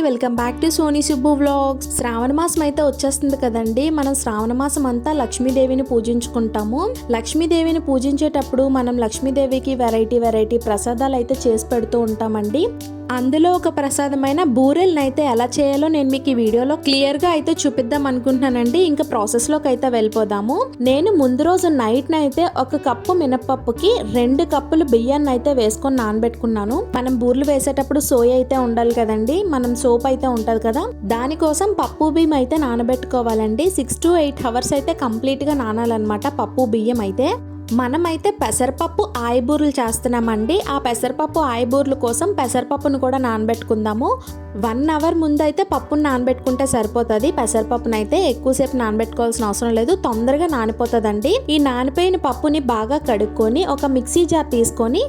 Welcome back to Soni Subbu vlogs. శ్రావణ మాసం అయితే వచ్చేస్తుంది కదండి. మనం శ్రావణ మాసం అంతా లక్ష్మీదేవిని పూజించుకుంటాము. లక్ష్మీదేవిని పూజించేటప్పుడు మనం లక్ష్మీదేవికి వెరైటీ ప్రసాదాలు అయితే చేసి పెడుతూ ఉంటామండి. అందులో ఒక ప్రసాదమైన బూరెల్ని అయితే ఎలా చేయాలో నేను మీకు ఈ వీడియోలో క్లియర్గా అయితే చూపిద్దాం అనుకుంటున్నానండి. ఇంకా ప్రాసెస్లోకి అయితే వెళ్ళిపోదాము. నేను ముందు రోజు నైట్ అయితే 1 కప్పు మినపప్పుకి 2 కప్పులు బియ్యాన్ని అయితే వేసుకొని నానబెట్టుకున్నాను. మనం బూరెలు వేసేటప్పుడు సోయ అయితే ఉండాలి కదండి, మనం సోప్ అయితే ఉంటది కదా, దానికోసం పప్పు బియ్యం అయితే నానబెట్టుకోవాలండి. 6 to 8 hours అయితే కంప్లీట్ గా నానాలన్నమాట పప్పు బియ్యం అయితే. మనమైతే పెసరపప్పు ఆయబూరలు చేస్తున్నామండి. ఆ పెసరపప్పు ఆయబూరల కోసం పెసరపప్పును కూడా నానబెట్టుకుందాము. 1 hour ముందు అయితే పప్పును నానబెట్టుకుంటే సరిపోతుంది. పెసరపప్పును అయితే ఎక్కువసేపు నానబెట్టుకోవాల్సిన అవసరం లేదు, తొందరగా నానిపోతుందండి. ఈ నానిపోయిన పప్పుని బాగా కడుక్కొని ఒక మిక్సీ జార్ తీసుకొని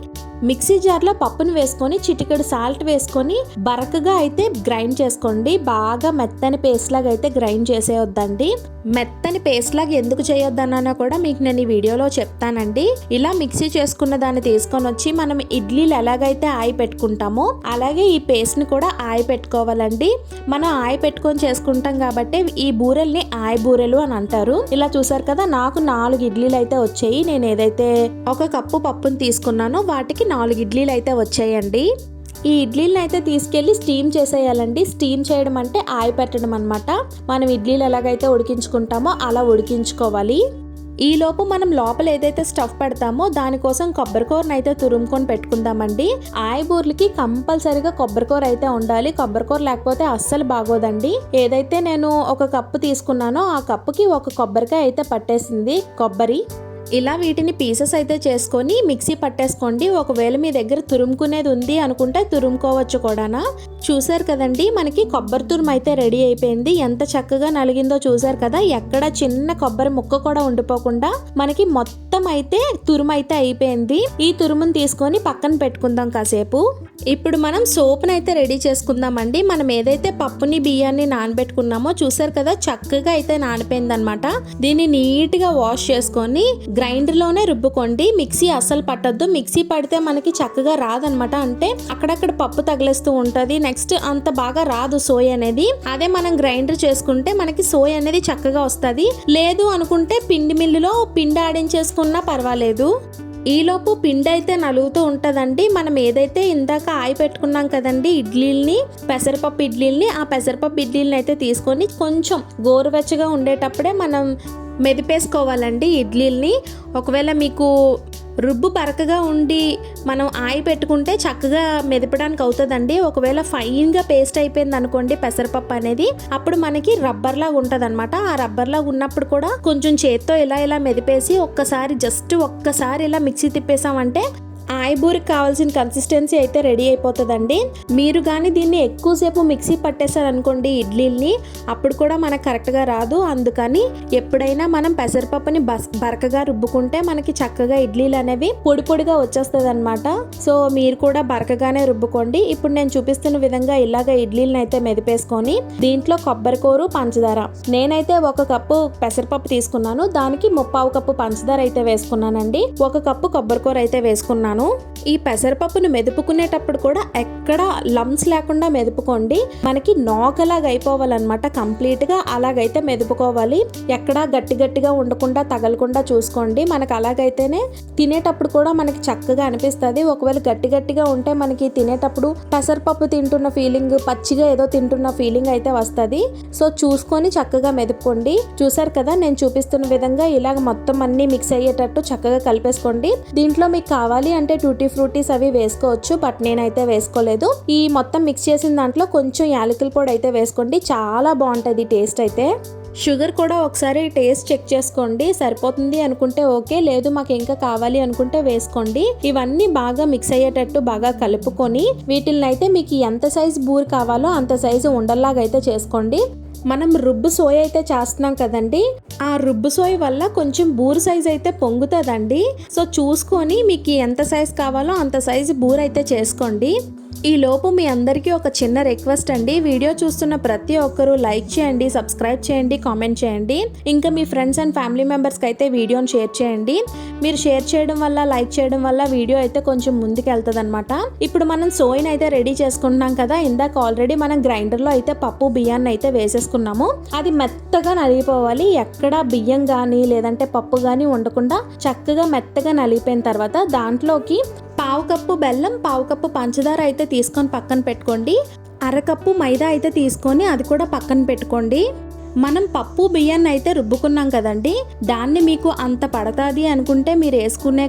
మిక్సీ జార్లో పప్పును వేసుకొని చిటికెడు సాల్ట్ వేసుకొని బరకగా అయితే గ్రైండ్ చేసుకోండి. బాగా మెత్తని పేస్ట్ లాగా అయితే గ్రైండ్ చేసేయొద్దండి. మెత్తని పేస్ట్ లాగా ఎందుకు చేయొద్దన్నా కూడా మీకు నేను ఈ వీడియోలో చెప్తానండి. ఇలా మిక్సీ చేసుకున్న దాన్ని తీసుకొని వచ్చి మనం ఇడ్లీలు ఎలాగైతే ఆయి పెట్టుకుంటామో అలాగే ఈ పేస్ట్ ని కూడా ఆయి పెట్టుకోవాలండి. మనం ఆయి పెట్టుకొని చేసుకుంటాం కాబట్టి ఈ బూరెల్ని ఆయి బూరెలు అని అంటారు. ఇలా చూసారు కదా, నాకు 4 ఇడ్లీలు అయితే వచ్చాయి. నేను ఏదైతే 1 కప్పు పప్పును తీసుకున్నానో వాటికి 4 ఇడ్లీలు అయితే వచ్చాయండి. ఈ ఇడ్లీలను అయితే తీసుకెళ్లి స్టీమ్ చేసేయాలండి. స్టీమ్ చేయడం అంటే ఆయి పెట్టడం అనమాట. మనం ఇడ్లీలు ఎలాగైతే ఉడికించుకుంటామో అలా ఉడికించుకోవాలి. ఈ లోపు మనం లోపల ఏదైతే స్టఫ్ పెడతామో దానికోసం కొబ్బరికూరను అయితే తురుముకొని పెట్టుకుందామండి. ఆయబూర్లకి కంపల్సరీగా కొబ్బరికూర అయితే ఉండాలి. కొబ్బరికూర లేకపోతే అస్సలు బాగోదండి. ఏదైతే నేను 1 కప్పు తీసుకున్నానో ఆ కప్పుకి 1 కొబ్బరికాయ అయితే పట్టేసింది కొబ్బరి. ఇలా వీటిని పీసెస్ అయితే చేసుకొని మిక్సీ పట్టేసుకోండి. ఒకవేళ మీ దగ్గర తురుముకునేది ఉంది అనుకుంటే తురుముకోవచ్చు కూడానా. చూసారు కదండి, మనకి కొబ్బరి తురుము అయితే రెడీ అయిపోయింది. ఎంత చక్కగా నలిగిందో చూసారు కదా. ఎక్కడ చిన్న కొబ్బరి ముక్క కూడా ఉండిపోకుండా మనకి మొత్తం అయితే తురుము అయితే అయిపోయింది. ఈ తురుమును తీసుకొని పక్కన పెట్టుకుందాం కాసేపు. ఇప్పుడు మనం సోప్ని అయితే రెడీ చేసుకుందామండి. మనం ఏదైతే పప్పుని బియ్యాన్ని నానబెట్టుకున్నామో చూసారు కదా, చక్కగా అయితే నానిపోయింది అనమాట. దీన్ని నీట్గా వాష్ చేసుకొని గ్రైండర్లోనే రుబ్బుకోండి. మిక్సీ అస్సలు పట్టద్దు. మిక్సీ పడితే మనకి చక్కగా రాదనమాట. అంటే అక్కడక్కడ పప్పు తగిలేస్తూ ఉంటుంది. నెక్స్ట్ అంత బాగా రాదు సోయ్ అనేది. అదే మనం గ్రైండర్ చేసుకుంటే మనకి సోయ్ అనేది చక్కగా వస్తుంది. లేదు అనుకుంటే పిండి మిల్లులో పిండి ఆడించేసుకున్నా పర్వాలేదు. ఈలోపు పిండి అయితే నలుగుతూ ఉంటుందండి. మనం ఏదైతే ఇందాక ఆయి పెట్టుకున్నాం కదండి ఇడ్లీల్ని, పెసరపప్పు ఇడ్లీల్ని, ఆ పెసరపప్పు ఇడ్లీల్ని అయితే తీసుకొని కొంచెం గోరువెచ్చగా ఉండేటప్పుడే మనం మెదిపేసుకోవాలండి ఇడ్లీల్ని. ఒకవేళ మీకు రుబ్బు బరకగా ఉండి మనం ఆయి పెట్టుకుంటే చక్కగా మెదపడానికి అవుతుందండి. ఒకవేళ ఫైన్గా పేస్ట్ అయిపోయింది అనుకోండి పెసరపప్పు అనేది, అప్పుడు మనకి రబ్బర్ లాగా ఉంటుంది అనమాట. ఆ రబ్బర్ లాగా ఉన్నప్పుడు కూడా కొంచెం చేత్తో ఇలా మెదిపేసి ఒక్కసారి ఇలా మిక్సీ తిప్పేసామంటే ఆయబూరికి కావాల్సిన కన్సిస్టెన్సీ అయితే రెడీ అయిపోతుందండి. మీరు కానీ దీన్ని ఎక్కువసేపు మిక్సీ పట్టేశారనుకోండి ఇడ్లీల్ని, అప్పుడు కూడా మనకు కరెక్ట్గా రాదు. అందుకని ఎప్పుడైనా మనం పెసరపప్పుని బరకగా రుబ్బుకుంటే మనకి చక్కగా ఇడ్లీలు అనేవి పొడిగా వచ్చేస్తుంది అనమాట. సో మీరు కూడా బరకగానే రుబ్బుకోండి. ఇప్పుడు నేను చూపిస్తున్న విధంగా ఇలాగ ఇడ్లీలను అయితే మెదిపేసుకొని దీంట్లో కొబ్బరికూర, పంచదార, నేనైతే 1 కప్పు పెసరపప్పు తీసుకున్నాను, దానికి 1/4 కప్పు పంచదార అయితే వేసుకున్నానండి. 1 కప్పు కొబ్బరికూర అయితే వేసుకున్నాను. ఈ పెసరపప్పును మెదుపుకునేటప్పుడు కూడా ఎక్కడ లమ్స్ లేకుండా మెదుపుకోండి. మనకి నోకలాగా అయిపోవాలన్నమాట. కంప్లీట్ గా అలాగైతే మెదుపుకోవాలి. ఎక్కడా గట్టిగా ఉండకుండా తగలకుండా చూసుకోండి. మనకు అలాగైతేనే తినేటప్పుడు కూడా మనకి చక్కగా అనిపిస్తుంది. ఒకవేళ గట్టిగా ఉంటే మనకి తినేటప్పుడు పెసరపప్పు తింటున్న ఫీలింగ్, పచ్చిగా ఏదో తింటున్న ఫీలింగ్ అయితే వస్తుంది. సో చూసుకొని చక్కగా మెదుపుకోండి. చూసారు కదా, నేను చూపిస్తున్న విధంగా ఇలాగ మొత్తం అన్ని మిక్స్ అయ్యేటట్టు చక్కగా కలిపేసుకోండి. దీంట్లో మీకు కావాలి అంటే టూటీ ఫ్రూటీస్ అవి వేసుకోవచ్చు, బట్ నేనైతే వేసుకోలేదు. ఈ మొత్తం మిక్స్ చేసిన దాంట్లో కొంచెం యాలకుల పొడి అయితే వేసుకోండి. చాలా బాగుంటుంది టేస్ట్ అయితే. షుగర్ కూడా ఒకసారి టేస్ట్ చెక్ చేసుకోండి. సరిపోతుంది అనుకుంటే ఓకే, లేదు మాకు ఇంకా కావాలి అనుకుంటే వేసుకోండి. ఇవన్నీ బాగా మిక్స్ అయ్యేటట్టు బాగా కలుపుకొని వీటిని అయితే మీకు ఎంత సైజు బూరి కావాలో అంత సైజు ఉండల్లాగా అయితే చేసుకోండి. మనం రుబ్బు సోయ అయితే చేస్తున్నాం కదండి, ఆ రుబ్బు సోయ వల్ల కొంచెం బూరు సైజ్ అయితే పొంగుతుందండి. సో చూసుకొని మీకు ఎంత సైజ్ కావాలో అంత సైజు బూర అయితే చేసుకోండి. ఈ లోపు మీ అందరికీ ఒక చిన్న రిక్వెస్ట్ అండి, వీడియో చూస్తున్న ప్రతి ఒక్కరూ లైక్ చేయండి, సబ్స్క్రైబ్ చేయండి, కామెంట్ చేయండి. ఇంకా మీ ఫ్రెండ్స్ అండ్ ఫ్యామిలీ మెంబర్స్కి అయితే వీడియోని షేర్ చేయండి. మీరు షేర్ చేయడం వల్ల, లైక్ చేయడం వల్ల వీడియో అయితే కొంచెం ముందుకు వెళ్తుంది అనమాట. ఇప్పుడు మనం సోయిన్ అయితే రెడీ చేసుకుంటున్నాం కదా. ఇందాక ఆల్రెడీ మనం గ్రైండర్లో అయితే పప్పు బియ్యాన్ని అయితే వేసేసుకున్నాము. అది మెత్తగా నలిగిపోవాలి. ఎక్కడ బియ్యం కానీ లేదంటే పప్పు కానీ ఉండకుండా చక్కగా మెత్తగా నలిగిపోయిన తర్వాత దాంట్లోకి పావు కప్పు బెల్లం, పావు కప్పు పంచదార అయితే తీసుకొని పక్కన పెట్టుకోండి. అరకప్పు మైదా అయితే తీసుకొని అది కూడా పక్కన పెట్టుకోండి. మనం పప్పు బియ్యాన్ని అయితే రుబ్బుకున్నాం కదండి, దాన్ని మీకు అంత పడుతుంది అనుకుంటే మీరు వేసుకునే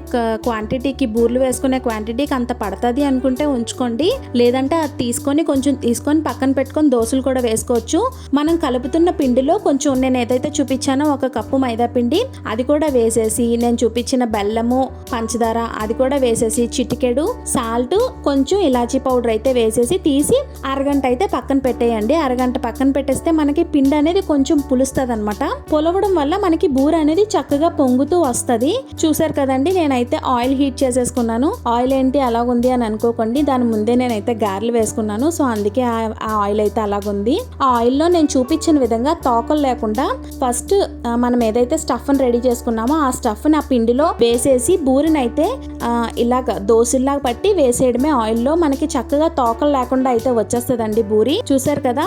క్వాంటిటీకి, బూర్లు వేసుకునే క్వాంటిటీకి అంత పడుతుంది అనుకుంటే ఉంచుకోండి. లేదంటే అది తీసుకొని పక్కన పెట్టుకొని దోశలు కూడా వేసుకోవచ్చు. మనం కలుపుతున్న పిండిలో కొంచెం నేను ఏదైతే చూపించానో ఒక కప్పు మైదా పిండి అది కూడా వేసేసి, నేను చూపించిన బెల్లము, పంచదార అది కూడా వేసేసి, చిటికెడు సాల్ట్, కొంచెం ఇలాచీ పౌడర్ అయితే వేసేసి తీసి అరగంట అయితే పక్కన పెట్టేయండి. అరగంట పక్కన పెట్టేస్తే మనకి పిండి అనేది కొంచెం పులుస్తుంది అనమాట. పులవడం వల్ల మనకి బూర అనేది చక్కగా పొంగుతూ వస్తుంది. చూసారు కదండి, నేనైతే ఆయిల్ హీట్ చేసేసుకున్నాను. ఆయిల్ ఏంటి అలాగుంది అని అనుకోకండి, దాని ముందే నేనైతే గారెలు వేసుకున్నాను. సో అందుకే ఆ ఆయిల్ అయితే అలాగుంది. ఆ ఆయిల్లో నేను చూపించిన విధంగా తోకలు లేకుండా ఫస్ట్ మనం ఏదైతే స్టఫ్ని రెడీ చేసుకున్నామో ఆ స్టఫ్ని ఆ పిండిలో వేసేసి బూరిని అయితే ఇలాగ దోశల్లాగా పట్టి వేసేయడమే ఆయిల్లో. మనకి చక్కగా తోకలు లేకుండా అయితే వచ్చేస్తుందండి బూరి. చూసారు కదా,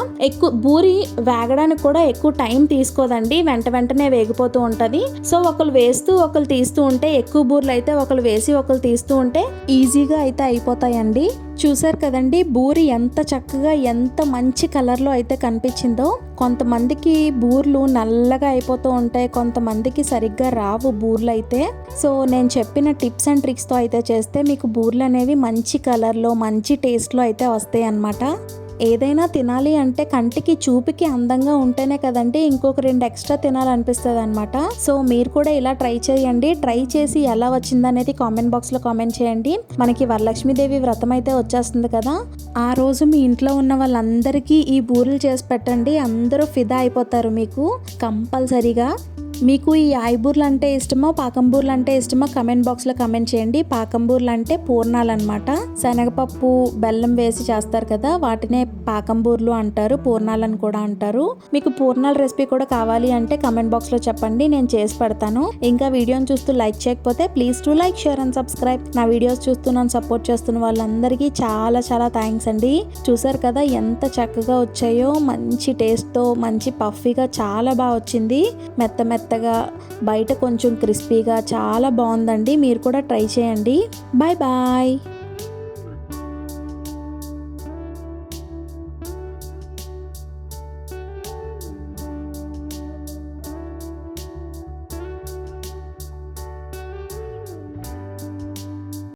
బూరి వేగడానికి కూడా ఎక్కువ టైం తీసుకోదండి, వెంటనే వేగిపోతూ ఉంటది. సో ఒకరు వేస్తూ ఒకరు తీస్తూ ఉంటే, ఎక్కువ బూర్లు అయితే ఒకరు వేసి ఒకరు తీస్తూ ఉంటే ఈజీగా అయితే అయిపోతాయండి. చూసారు కదండి, బూరి ఎంత చక్కగా, ఎంత మంచి కలర్లో అయితే కనిపించిందో. కొంతమందికి బూర్లు నల్లగా అయిపోతూ ఉంటాయి, కొంతమందికి సరిగ్గా రావు బూర్లు అయితే. సో నేను చెప్పిన టిప్స్ అండ్ ట్రిక్స్తో అయితే చేస్తే మీకు బూర్లు అనేవి మంచి కలర్లో, మంచి టేస్ట్లో అయితే వస్తాయి అన్నమాట. ఏదైనా తినాలి అంటే కంటికి, చూపుకి అందంగా ఉంటేనే కదండి ఇంకొక 2 ఎక్స్ట్రా తినాలనిపిస్తుంది అనమాట. సో మీరు కూడా ఇలా ట్రై చేయండి. ట్రై చేసి ఎలా వచ్చిందనేది కామెంట్ బాక్స్లో కామెంట్ చేయండి. మనకి వరలక్ష్మీదేవి వ్రతం అయితే వచ్చేస్తుంది కదా, ఆ రోజు మీ ఇంట్లో ఉన్న వాళ్ళందరికీ ఈ బూరెలు చేసి పెట్టండి. అందరూ ఫిదా అయిపోతారు మీకు కంపల్సరీగా. మీకు ఈ ఆయిబూర్లు అంటే ఇష్టమో, పాకంబూర్లు అంటే ఇష్టమో కామెంట్ బాక్స్లో కామెంట్ చేయండి. పాకంబూర్లు అంటే పూర్ణాలు అనమాట. శనగపప్పు, బెల్లం వేసి చేస్తారు కదా, వాటినే పాకంబూర్లు అంటారు, పూర్ణాలను కూడా అంటారు. మీకు పూర్ణాల రెసిపీ కూడా కావాలి అంటే కామెంట్ బాక్స్లో చెప్పండి, నేను చేసి పెడతాను. ఇంకా వీడియోని చూస్తూ లైక్ చేయకపోతే please to like, share and subscribe. నా వీడియోస్ చూస్తూ నన్ను సపోర్ట్ చేస్తున్న వాళ్ళందరికీ చాలా చాలా థ్యాంక్స్ అండి. చూసారు కదా ఎంత చక్కగా వచ్చాయో, మంచి టేస్ట్తో, మంచి పఫీగా, చాలా బాగా వచ్చింది. మెత్తగా బయట కొంచెం క్రిస్పీగా చాలా బాగుందండి. మీరు కూడా ట్రై చేయండి. Bye bye.